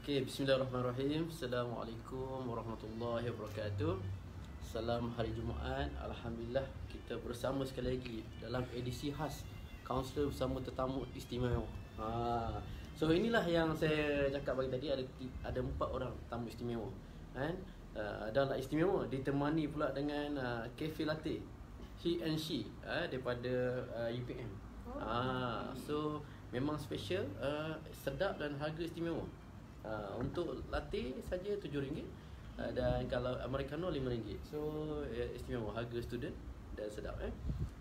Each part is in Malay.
Okey, bismillahirrahmanirrahim. Assalamualaikum warahmatullahi wabarakatuh. Salam hari Jumaat. Alhamdulillah kita bersama sekali lagi dalam edisi khas kaunselor bersama tetamu istimewa. So inilah yang saya cakap bagi tadi, ada 4 orang tamu istimewa. Kan? Dan istimewa ditemani pula dengan cafe latte. He and she daripada UPM. So memang special, sedap dan harga istimewa. Untuk latte saja RM7, dan kalau americano RM5. So istimewa, harga student dan sedap.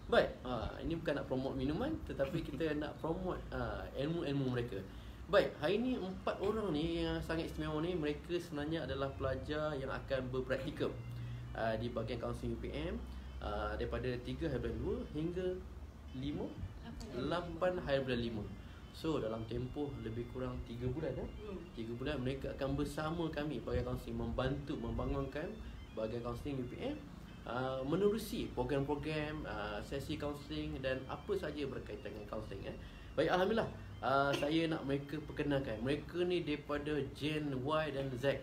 Baik, ini bukan nak promote minuman, tetapi kita nak promote ilmu-ilmu mereka. Baik, hari ni 4 orang ni yang sangat istimewa ni, mereka sebenarnya adalah pelajar yang akan berpraktikal di bahagian kaunseling UPM daripada 3 hari bulan 2 hingga 8 hari bulan 5. So dalam tempoh lebih kurang 3 bulan 3 bulan mereka akan bersama kami bahagian kaunseling, membantu membangunkan bahagian kaunseling UPM, menerusi program-program sesi kaunseling dan apa saja berkaitan dengan kaunseling. Baik, alhamdulillah, saya nak mereka perkenalkan. Mereka ni daripada Gen Y dan Z.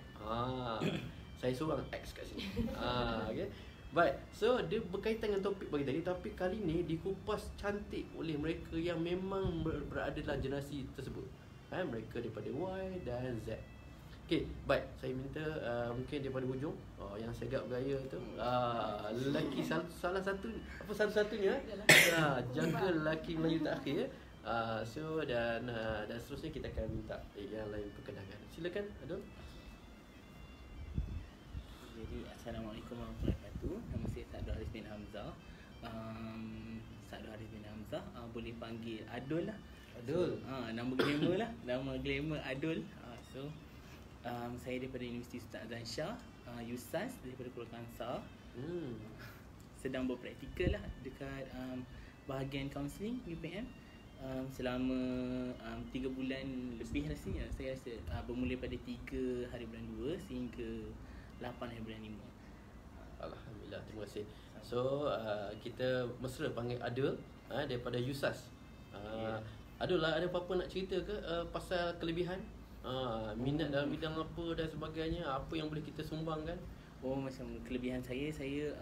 Saya seorang X kat sini. Okay. Baik, so dia berkaitan dengan topik bagi tadi, tapi kali ni dikupas cantik oleh mereka yang memang berada dalam generasi tersebut. Mereka daripada Y dan Z. Okey, baik, saya minta mungkin daripada hujung, yang segap gaya tu, lelaki salah satu, apa satu-satunya, jaga lelaki Melayu tak akhir. So dan seterusnya kita akan minta yang lain perkenalkan. Silakan, Adul. Jadi, Assalamualaikum warahmatullahi wabarakatuh. Nama saya Sadul Haris bin Hamzah. Sadul Haris bin Hamzah, boleh panggil Adul lah. Adul. Nama glamour lah. Nama glamour Adul. Saya daripada Universiti Sultan Azlan Shah, USAS daripada Kuala Kangsar. Sedang berpraktikal lah dekat bahagian kaunseling UPM. Selama 3 bulan lebih rasanya. Saya rasa bermula pada 3 hari bulan 2 sehingga 8 hari bulan 5. Alhamdulillah, terima kasih. So kita mesra panggil Adul daripada USAS. Adul lah, ada apa-apa nak cerita ke pasal kelebihan, minat dalam bidang apa dan sebagainya, apa yang boleh kita sumbangkan? Macam kelebihan saya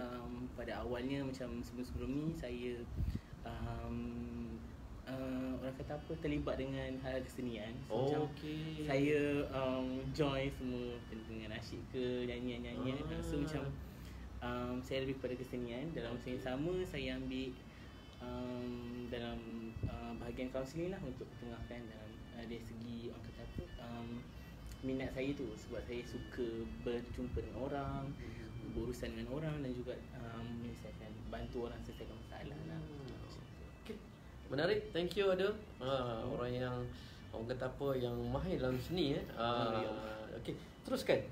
pada awalnya, macam sebelum-sebelum ni saya orang kata apa, terlibat dengan hal kesenian. So, macam saya join semua dengan asyik ke nyanyian. So macam saya lebih pada kesenian. Dalam masa yang sama saya ambil dalam bahagian kaunseling lah, untuk pertengahkan dalam dari segi orang kata apa, minat saya tu. Sebab saya suka berjumpa dengan orang, berurusan dengan orang, dan juga menyelesaikan, bantu orang selesaikan masalah lah. Menarik, thank you Adul. Orang yang orang kata apa, yang mahir dalam seni. Okey, teruskan.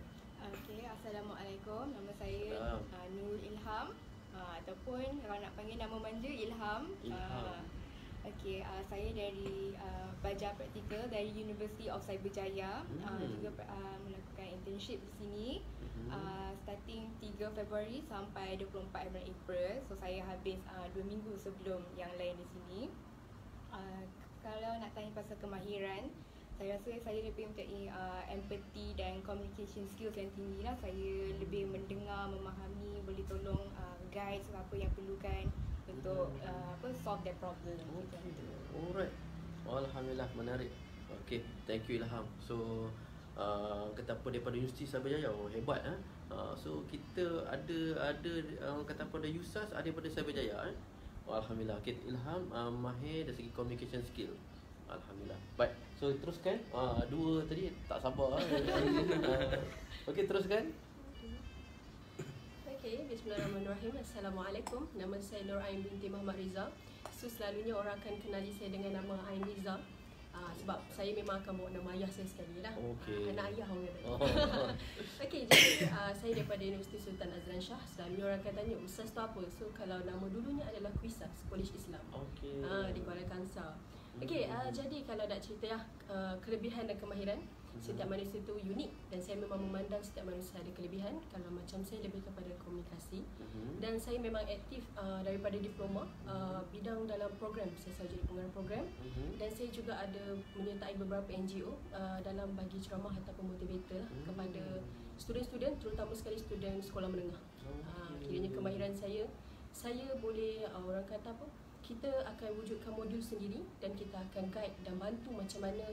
Okey, Assalamualaikum. Nama saya Nurul Ilham, ataupun orang nak panggil nama manja Ilham. Okey, saya dari belajar praktikal dari University of Cyberjaya. Juga melakukan internship di sini. Starting 3 Februari sampai 24 bulan April. So saya habis 2 minggu sebelum yang lain di sini. Kalau nak tanya pasal kemahiran, saya rasa saya lebih mempunyai empathy dan communication skills yang tinggi lah. Saya lebih mendengar, memahami, boleh tolong guide apa yang perlukan untuk solve that problem. Alright, alhamdulillah, menarik. Okay, thank you Ilham. So kata apa, daripada Universiti Cyberjaya, hebat. So kita ada kata apa, ada USAS, ada daripada Cyberjaya. Alhamdulillah. Okay, Ilham mahir dari segi communication skill. Alhamdulillah. Baik, so teruskan. 2 tadi tak sabar. Okay, teruskan. Okay, bismillahirrahmanirrahim. Assalamualaikum. Nama saya Nur Ain binti Muhammad Rizal. So selalunya orang akan kenali saya dengan nama Ain Rizal. Sebab saya memang akan bawa nama ayah saya sekali lah. Anak ayah orang kata. Okay, jadi saya daripada Universiti Sultan Azlan Shah. Selalunya orang akan tanya, USAS tu apa? So kalau nama dulunya adalah QUISAS, College Islam, di Kuala Kangsar. Okay, jadi kalau nak cerita kelebihan dan kemahiran, Setiap manusia tu unik dan saya memang memandang setiap manusia ada kelebihan. Kalau macam saya lebih kepada komunikasi dan saya memang aktif daripada diploma bidang dalam program. Saya jadi pengarah program dan saya juga ada menyertai beberapa NGO dalam bagi ceramah ataupun motivator kepada student-student, terutama sekali student sekolah menengah. Kiranya kemahiran saya boleh orang kata apa, kita akan wujudkan modul sendiri dan kita akan guide dan bantu macam mana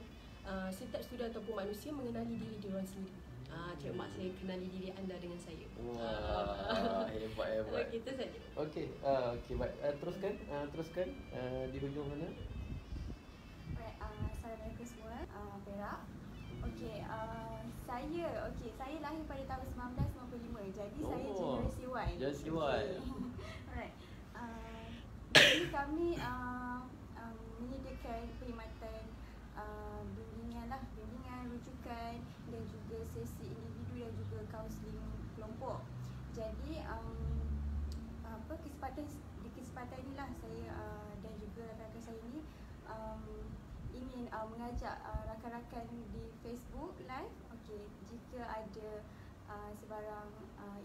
setiap student ataupun manusia mengenali diri diorang sendiri. Cik Mak, saya kenali diri anda dengan saya. Wah, hebat. Kita saja. Okey, baik. Teruskan di hujung mana? Assalamualaikum semua. Perak. Saya lahir pada tahun 1995. Jadi saya generasi Y. Generasi Y. Alright. Jadi kami menyediakan perkhidmatan bimbingan, rujukan dan juga sesi individu dan juga kaunseling kelompok. Jadi kesempatan inilah saya dan juga rakan-rakan saya ini ingin mengajak rakan-rakan di Facebook live. Jika ada sebarang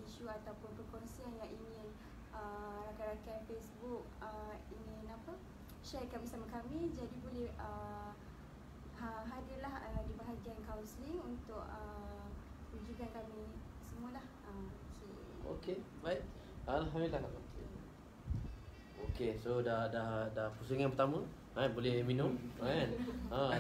isu ataupun perkongsian yang ingin rakan-rakan Facebook ingin sharekan bersama kami, jadi boleh hadirlah di bahagian kaunseling untuk rujukan kami semualah. Okey, baik. Alhamdulillah. Okey, so dah pusingan pertama. Boleh minum kan.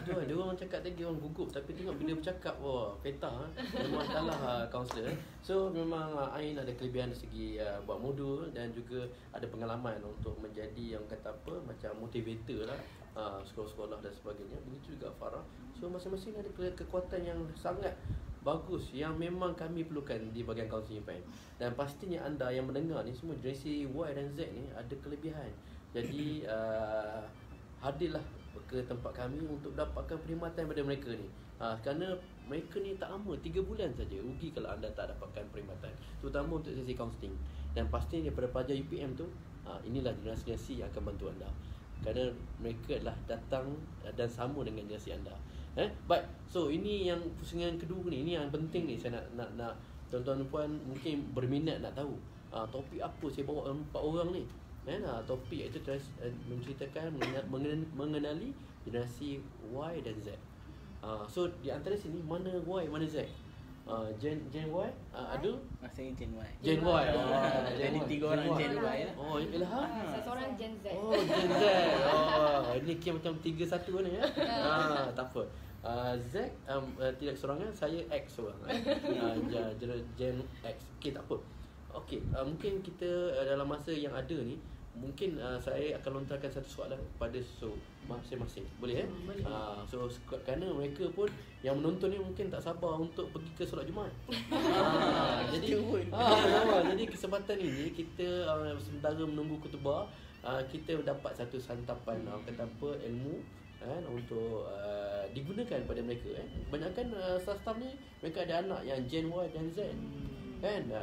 Tu dia orang cakap tadi orang gugup, tapi tengok bila bercakap peta memang kalah kaunselor. So memang Ain ada kelebihan dari segi buat modul dan juga ada pengalaman untuk menjadi yang kata apa macam motivator lah, sekolah-sekolah dan sebagainya. Begitu juga Farah. So masing-masing ada kekuatan yang sangat bagus yang memang kami perlukan di bahagian kaunseling PAM. Dan pastinya anda yang mendengar ni semua generasi Y dan Z ni ada kelebihan. Jadi hadirlah ke tempat kami untuk dapatkan perkhidmatan daripada mereka ni. Kerana mereka ni tak lama, 3 bulan saja. Rugi kalau anda tak dapatkan perkhidmatan, terutama untuk sesi kaunseling. Dan pastinya daripada pelajar UPM tu, inilah generasi yang akan bantu anda. Kerana mereka adalah datang dan sama dengan generasi anda. Baik, so ini yang pusingan kedua ni, ini yang penting ni. Saya nak tuan-tuan dan puan mungkin berminat nak tahu topik apa saya bawa 4 orang ni. Topik itu menceritakan mengenali generasi Y dan Z. So di antara sini mana Y mana Z? Gen Y ada? Saya Gen Y. Gen Y. Jadi 3 orang Gen Y lah. Ilham. Seorang Gen Z. Gen Z. Ini kira macam 3-1 ni ya. Tak apa. Z tidak seorangan, saya X seorang. Gen X. Okey, tak apa. Okey, mungkin kita dalam masa yang ada ni, mungkin saya akan lontarkan satu soalan kepada masing-masing. Boleh Boleh. So kerana mereka pun yang menonton ni mungkin tak sabar untuk pergi ke solat Jumaat. Jadi kesempatan ini kita sementara menunggu khutbah, kita dapat satu santapan kata apa ilmu untuk digunakan pada mereka. Kebanyakan staff ni mereka ada anak yang Gen Y dan Z.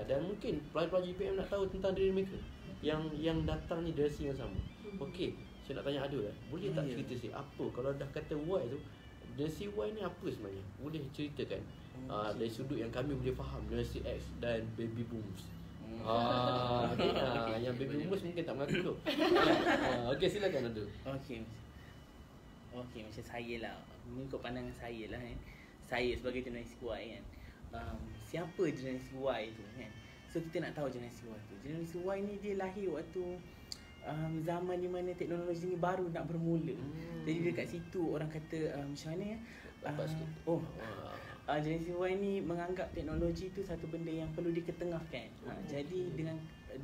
Dan mungkin pelajar-pelajar UPM nak tahu tentang diri mereka yang datang ni generasi yang sama. Okey, saya nak tanya Adul boleh tak cerita sikit apa kalau dah kata Y tu, generasi Y ni apa sebenarnya? Boleh ceritakan dari sudut yang kami boleh faham, generasi X dan baby booms. Yang baby boomers mungkin tak mengaku tu. Okey, silakan Adul. Okey, macam saya lah, mengikut pandangan saya lah saya sebagai generasi Y kan, siapa generasi Y tu kan. So kita nak tahu generasi Y tu. Generasi Y ni dia lahir waktu zaman di mana teknologi ni baru nak bermula. Jadi dekat situ orang kata macam mana generasi Y ni menganggap teknologi tu satu benda yang perlu diketengahkan. Jadi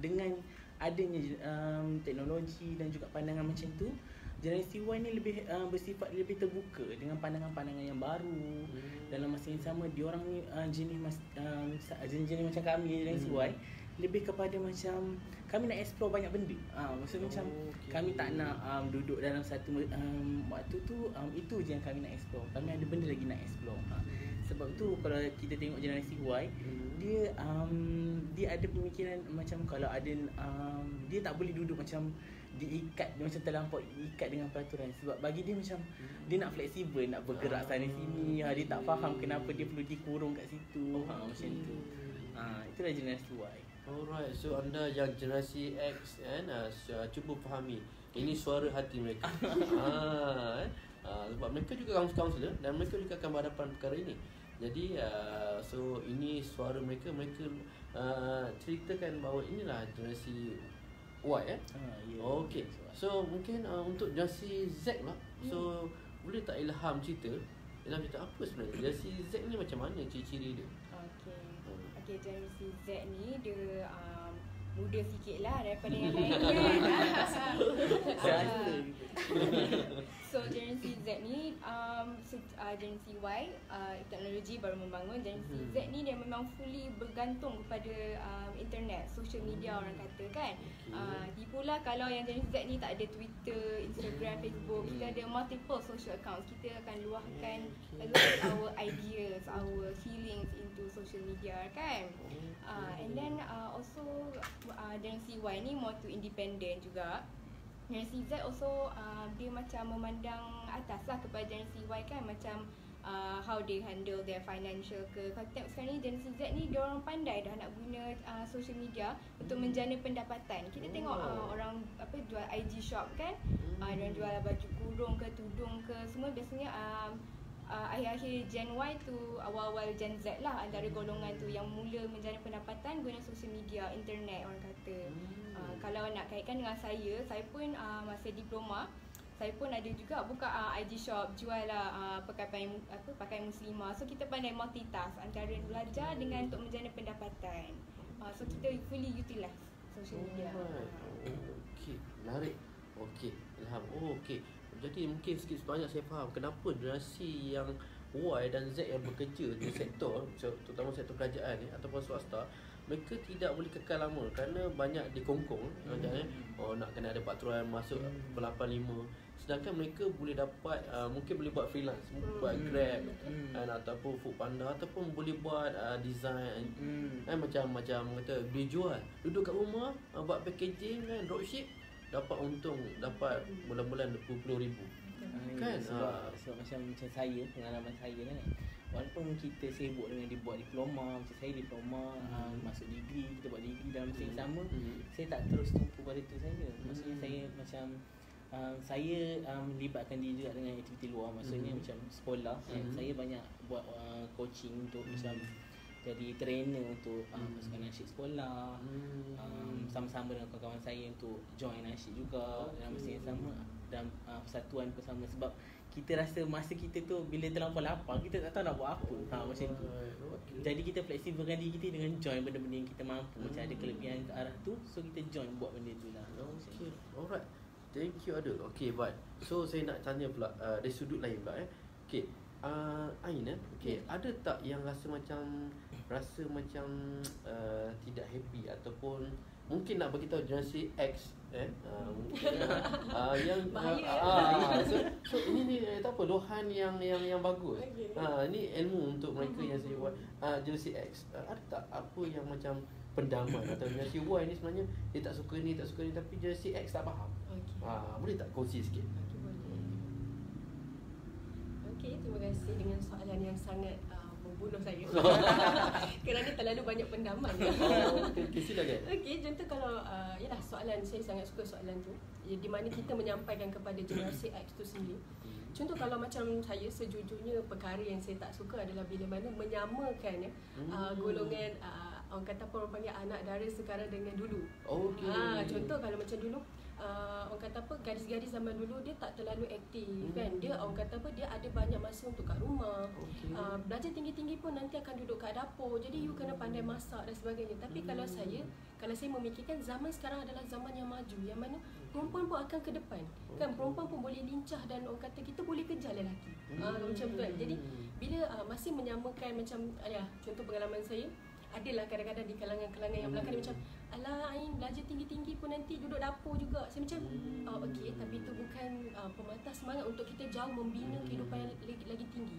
dengan adanya teknologi dan juga pandangan macam tu, generasi Y ni lebih bersifat lebih terbuka dengan pandangan-pandangan yang baru. Dalam masa yang sama, diorang ni jenis macam kami generasi Y lebih kepada macam kami nak explore banyak benda. Maksudnya macam kami tak nak duduk dalam satu waktu tu itu je yang kami nak explore. Kami ada benda lagi nak explore. Sebab tu kalau kita tengok generasi Y, dia ada pemikiran macam kalau ada dia tak boleh duduk macam diikat, dia macam terlampau ikat dengan peraturan. Sebab bagi dia macam dia nak fleksibel, nak bergerak sana sini. Dia tak faham kenapa dia perlu dikurung kat situ. Macam tu. Itulah generasi Y. Alright, so anda yang generasi X kan, cuba fahami. Ini suara hati mereka. Sebab mereka juga kaunselor dan mereka juga akan berhadapan perkara ini. Jadi so ini suara mereka ceritakan bahawa inilah generasi Y Yeah. Okay. So mungkin untuk generasi Z lah. So boleh tak Ilham cerita apa sebenarnya generasi Z ni macam mana ciri-ciri dia? Okay, generasi Z ni dia muda sikit lah daripada yang lain kan. So generasi Z ni generasi Y, teknologi baru membangun. Generasi Z ni dia memang fully bergantung kepada internet, social media orang kata kan. Tipulah kalau yang generasi Z ni tak ada Twitter, Instagram, Facebook. Kita ada multiple social accounts. Kita akan luahkan a lot of our ideas, our feelings into social media kan. And then also generasi Y ni more to independent juga. Generasi Z also dia macam memandang atas lah kepada generasi Y kan, macam how they handle their financial ke. Kalau tengok sekarang ni generasi Z ni dia orang pandai dah nak guna social media untuk menjana pendapatan. Kita tengok orang jual IG shop kan, dia jual baju kurung ke, tudung ke, semua biasanya akhir-akhir Gen Y tu awal-awal Gen Z lah, antara golongan tu yang mula menjana pendapatan guna social media, internet orang kata. Kalau nak kaitkan dengan saya pun masa diploma, saya pun ada juga buka IG shop, jual lah pakaian muslimah. So kita pandai multitask antara belajar dengan untuk menjana pendapatan. So kita fully utilize social media. Okay, menarik. Okay, Ilham. Okay. Jadi mungkin sikit sebanyak saya faham kenapa generasi yang Y dan Z yang bekerja di sektor, terutama sektor kerajaan ni ataupun swasta, mereka tidak boleh kekal lama kerana banyak dikongkong. Nak kena ada patron masuk per 85. Sedangkan mereka boleh dapat mungkin boleh buat freelance, buat Grab ataupun Foodpanda, ataupun boleh buat design macam kata boleh jual, duduk kat rumah buat packaging kan, dropship, dapat untung, dapat bulan-bulan 20,000 kan. Sebab macam saya, pengalaman saya kan, walaupun kita sibuk dengan dia buat diploma, macam saya diploma, masuk degree, kita buat degree dalam masa yang sama, saya tak terus tumpu pada tu saja. Maksudnya saya macam saya melibatkan diri juga dengan aktiviti luar. Maksudnya macam sekolah, saya banyak buat coaching untuk macam jadi trainer untuk pasukan nasyid sekolah, sama-sama dengan kawan-kawan saya untuk join nasyid juga dalam masa yang sama, dan persatuan bersama. Sebab kita rasa masa kita tu bila terlampau lapar, kita tak tahu nak buat apa. Macam tu. Jadi kita fleksibelkan diri kita dengan join benda-benda yang kita mampu. Macam ada kelebihan ke arah tu, so kita join buat benda tu lah. Okay, alright. Thank you Adul. Okay, but so saya nak tanya pula dari sudut lain pula Okay, Ain okay, ada tak yang rasa macam tidak happy ataupun mungkin nak bagi tahu generasi X yang so ini tak apa, luahan yang bagus. Ini ilmu untuk mereka yang buat generasi X. Ada tak apa yang macam pendaman atau generasi Y ni sebenarnya dia tak suka ni, tapi generasi X tak faham. Boleh tak kongsi sikit? Okey, terima kasih dengan soalan yang sangat membunuh saya. Kerana terlalu banyak pendaman. Okay, silakan. Okey, contoh kalau yalah, soalan saya sangat suka soalan tu, di mana kita menyampaikan kepada generasi X tu sendiri. Contoh kalau macam saya, sejujurnya perkara yang saya tak suka adalah bila mana menyamakan golongan orang kata apa, orang panggil anak dara sekarang dengan dulu. Contoh kalau macam dulu, orang kata apa, gadis-gadis zaman dulu dia tak terlalu aktif kan. Dia orang kata apa, dia ada banyak masa untuk kat rumah. Belajar tinggi-tinggi pun nanti akan duduk kat dapur. Jadi you kena pandai masak dan sebagainya. Tapi kalau saya memikirkan zaman sekarang adalah zaman yang maju, yang mana perempuan pun akan ke depan. Kan perempuan pun boleh lincah dan orang kata kita boleh kejar lelaki. Macam tu kan. Jadi bila masih menyamakan macam contoh pengalaman saya, adalah kadang-kadang di kalangan-kalangan yang belakang dia macam, alah Ain belajar tinggi-tinggi pun nanti duduk dapur juga. Saya macam okey, tapi itu bukan pemata semangat untuk kita jauh membina kehidupan yang lagi tinggi.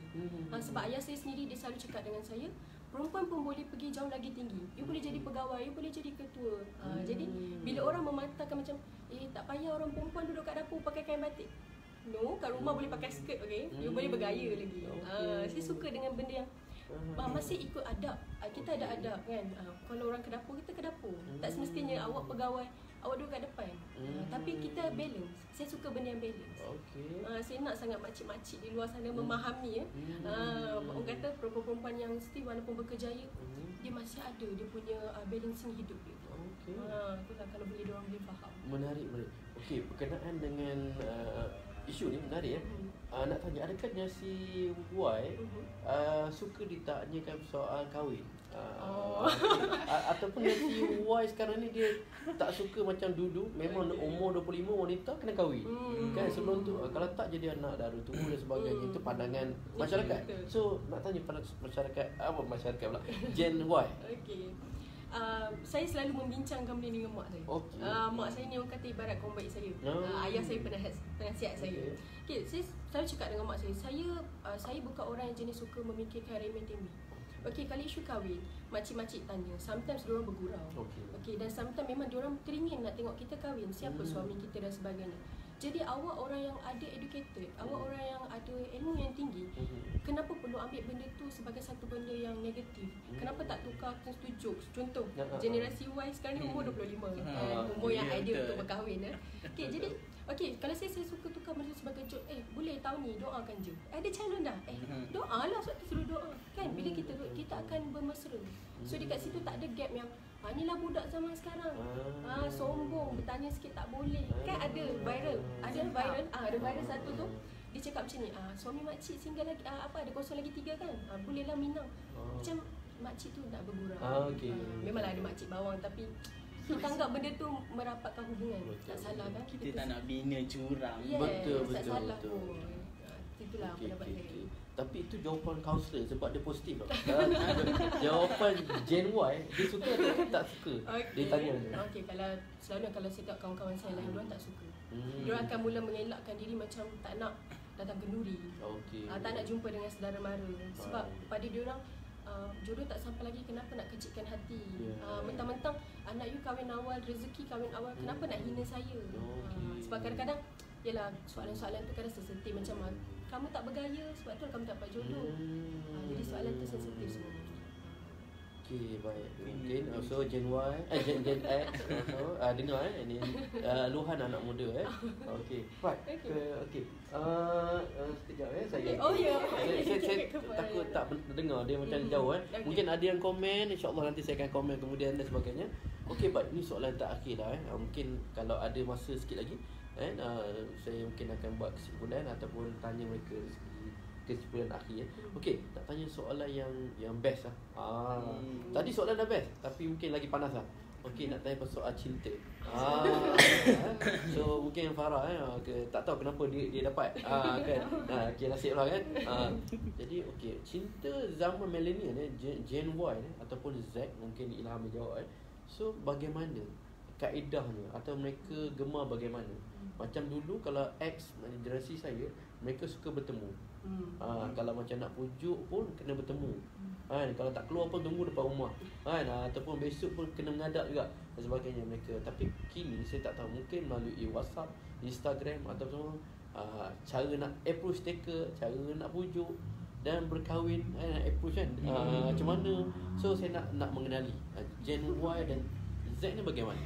Sebab ayah saya sendiri dia selalu cakap dengan saya, perempuan pun boleh pergi jauh lagi tinggi. You boleh jadi pegawai, you boleh jadi ketua. Jadi bila orang mematahkan macam tak payah orang perempuan duduk kat dapur pakai kain batik. No, kat rumah boleh pakai skirt, okay? You boleh bergaya lagi. Saya suka dengan benda yang masih ikut adab. Kita ada adab kan. Kalau orang ke dapur, kita ke dapur. Tak semestinya awak pegawai, awak duduk kat depan. Tapi kita balance. Saya suka benda yang balance. Saya nak sangat makcik-makcik di luar sana memahami orang kata perempuan-perempuan yang still walaupun berkejaya, dia masih ada dia punya balancing hidup dia. Itulah kalau boleh diorang boleh faham. Menarik. Okey, berkenaan dengan isu ni menarik nak tanya, adakah si Y suka ditanyakan soal kahwin? Ataupun si Y sekarang ni dia tak suka macam dulu, memang umur 25 wanita kena kahwin. Kan sebelum tu kalau tak jadi anak dara tua dan sebagainya, itu pandangan masyarakat. So nak tanya pada masyarakat pula Gen Y. Okey. Saya selalu membincangkan benda ni dengan mak saya. Mak saya ni orang kata ibarat kawan baik saya. Ayah saya penasihat saya. Okay, saya selalu cakap dengan mak saya, saya bukan orang yang jenis suka memikirkan remeh temeh. Okey, kalau isu kahwin, makcik-makcik tanya, sometimes diorang bergurau. Okey, dan sometimes memang diorang teringin nak tengok kita kahwin, siapa suami kita dan sebagainya. Jadi awak orang yang ada educated, awak orang yang ada ilmu yang tinggi, kenapa perlu ambil benda tu sebagai satu benda yang negatif? Kenapa tak tukar setuju? Contoh, generasi Y sekarang ni umur 25, umur yang ideal untuk berkahwin. Okey, jadi kalau saya suka tukar benda sebagai joke. Boleh tahun ni doakan je. Ada calon dah. Doa lah, sebab tu suruh doa. Kan bila kita akan bermesra. So dekat situ tak ada gap yang inilah budak zaman sekarang. Sombong, bertanya sikit tak boleh. Kan ada viral. Ada viral satu tu. Dia cakap macam ni, suami makcik single lagi, ada kosong lagi 3 kan? Bolehlah minang. Macam makcik tu nak bergurau. Memanglah ada makcik bawang, tapi kita anggap benda tu merapatkan hubungan. Tak salah kan? Kita tak nak bina curang. Betul. Itulah pendapat saya. Tapi itu jawapan kaunselor sebab dia positif. Jawapan Gen Y, dia suka atau tak suka? Dia tanya. Selalu kalau saya tengok kawan-kawan saya lain, diorang tak suka. Diorang akan mula mengelakkan diri macam tak nak datang kenduri. Tak nak jumpa dengan saudara mara. Sebab pada diorang jodoh tak sampai lagi, kenapa nak kecilkan hati? Mentang-mentang anak you kahwin awal, rezeki kahwin awal, kenapa nak hina saya? Sebab kadang-kadang yalah, soalan-soalan tu kadang sensitif, macam kamu tak bergaya, sebab tu kamu tak dapat jodoh. Jadi soalan tu sensitif semua. Okey, baik. Mungkin also Gen Y, Gen X dengar ini luahan anak muda Okey. Right. Okey. Sekejap saya. Saya takut tak dengar dia macam jauh Mungkin ada yang komen, insya-Allah nanti saya akan komen kemudian dan sebagainya. Okey, baik. Ini soalan terakhir dah Mungkin kalau ada masa sikit lagi saya mungkin akan buat kesimpulan ataupun tanya mereka kesimpulan akhir Okey, nak tanya soalan yang best Tadi soalan dah best, tapi mungkin lagi panas Okey, nak tanya pasal soal cinta. So mungkin yang Farah tak tahu kenapa dia dapat kan. Okey, nasib lah kan. Jadi okey, cinta zaman millennial Gen Y ataupun Z, mungkin Ilham jawab So bagaimana kaedahnya atau mereka gemar bagaimana? Macam dulu kalau X generasi saya, mereka suka bertemu. Kalau macam nak pujuk pun kena bertemu. Kalau tak keluar pun tunggu depan rumah. Ataupun besok pun kena mengadap juga dan sebagainya mereka. Tapi kini saya tak tahu, mungkin melalui WhatsApp, Instagram ataupun cara nak approach mereka, cara nak pujuk dan berkahwin, approach kan macam mana. So saya nak mengenali Gen Y dan Z ni bagaimana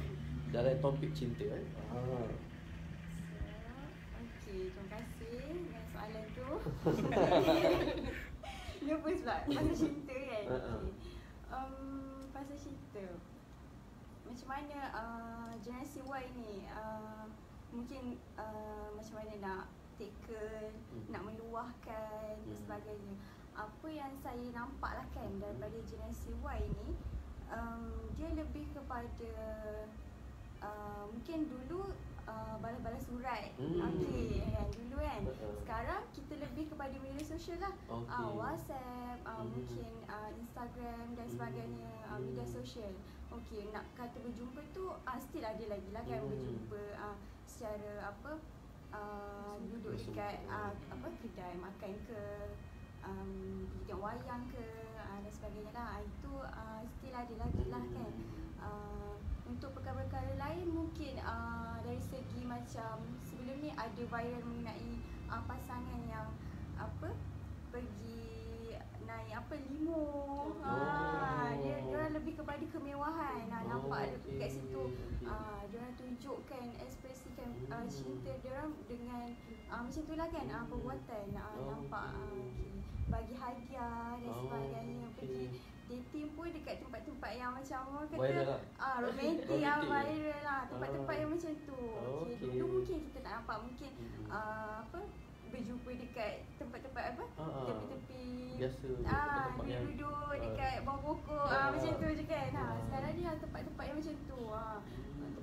dalam topik cinta. Okey, terima kasih dengan soalan tu. Nervous pula pasal cinta kan. Pasal cinta, macam mana generasi Y ni mungkin macam mana nak tackle, nak meluahkan dan sebagainya. Apa yang saya nampak lah kan daripada generasi Y ni, dia lebih kepada mungkin dulu balas-balas surat. Okey, dulu kan. Sekarang kita lebih kepada media sosial lah. WhatsApp, mungkin Instagram dan sebagainya, media sosial. Okey, nak kata berjumpa tu still ada lagi lah kan berjumpa secara duduk dekat kedai makan ke, pergi tengok wayang ke dan sebagainya lah. Itu still ada lagi lah kan. untuk perkara-perkara lain mungkin dari segi macam sebelum ni ada viral mengenai pasangan yang pergi naik limo. Dia lebih kepada kemewahan. Nampak kat situ dia tunjukkan ekspresikan cinta dia dengan macam itulah kan, perbuatan nampak bagi hadiah dan sebagainya, pergi dating pun dekat tempat-tempat yang macam orang kata romantik, viral lah, tempat-tempat yang macam tu. Dulu mungkin kita tak nampak, mungkin berjumpa dekat tempat-tempat tepi-tepi biasa, duduk dekat bawah pokok, macam tu je kan. Sekarang ni tempat-tempat yang macam tu,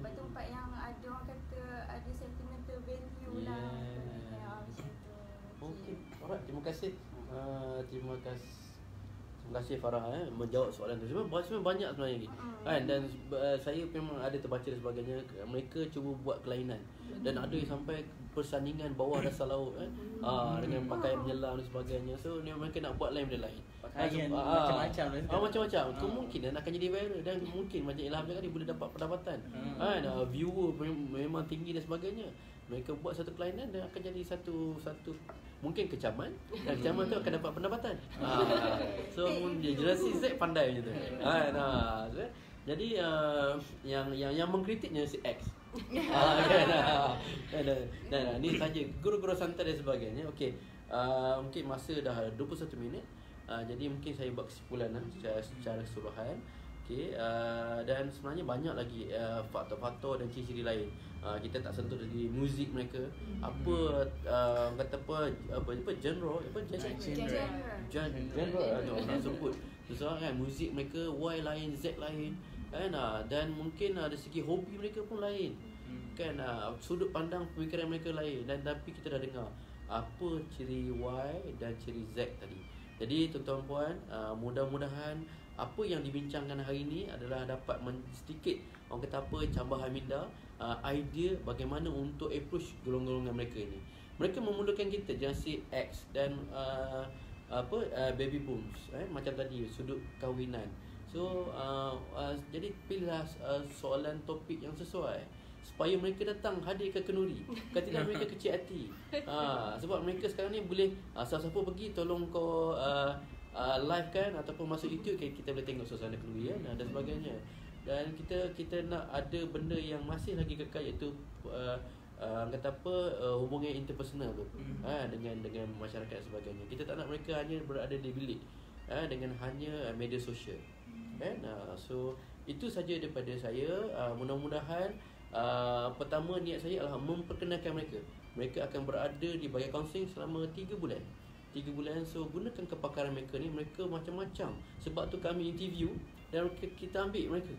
tempat-tempat yang ada orang kata ada sentimental value lah, macam tu. Okey, alright, terima kasih. Terima kasih Farah menjawab soalan tu. Sebenarnya banyak sebenarnya lagi. Kan, dan saya memang ada terbaca dan sebagainya, mereka cuba buat kelainan dan ada yang sampai persandingan bawah dasar laut dengan pakaian menyelam dan sebagainya. So mereka nak buat lain benda lain. Pakaian macam-macam macam-macam. Kemungkinan akan jadi viral dan mungkin macam Ilham cakap dia boleh dapat pendapatan. Viewer memang tinggi dan sebagainya. Mereka buat satu kelainan dan akan jadi satu mungkin kecaman, dan kecaman tu akan dapat pendapatan. So generasi Z pandai macam tu. Jadi yang mengkritiknya si X. Ni saja guru-guru santai dan sebagainya. Okey. Mungkin masa dah 21 minit. Jadi mungkin saya buat kesimpulan secara keseluruhan. Okey, dan sebenarnya banyak lagi faktor-faktor dan ciri-ciri lain. Kita tak sentuh dari muzik mereka. Apa genre nak sebut. Sebab kan muzik mereka Y lain, Z lain. Kan, dan mungkin dari segi hobi mereka pun lain. Kan, sudut pandang pemikiran mereka lain. Dan tapi kita dah dengar apa ciri Y dan ciri Z tadi. Jadi tuan-tuan puan, mudah-mudahan apa yang dibincangkan hari ini adalah dapat sedikit orang kata cambahan minda, idea bagaimana untuk approach golongan-golongan mereka ini. Mereka memudahkan kita generasi X dan baby booms, macam tadi sudut kahwinan. So jadi pilihlah soalan topik yang sesuai supaya mereka datang hadir ke Kenuri. Kalau tidak mereka kecil hati. Sebab mereka sekarang ni boleh siapa-siapa pergi tolong kau live kan ataupun masuk YouTube, kita boleh tengok suasana Kenuri dan sebagainya. Dan kita nak ada benda yang masih lagi kekal, iaitu hubungan interpersonal tu dengan masyarakat dan sebagainya. Kita tak nak mereka hanya berada di bilik dengan hanya media sosial. So itu saja daripada saya. Mudah-mudahan pertama niat saya adalah memperkenalkan mereka. Mereka akan berada di bagi kaunseling selama 3 bulan. 3 bulan. So gunakan kepakaran mereka ni. Mereka macam-macam. Sebab tu kami interview dan kita ambil mereka.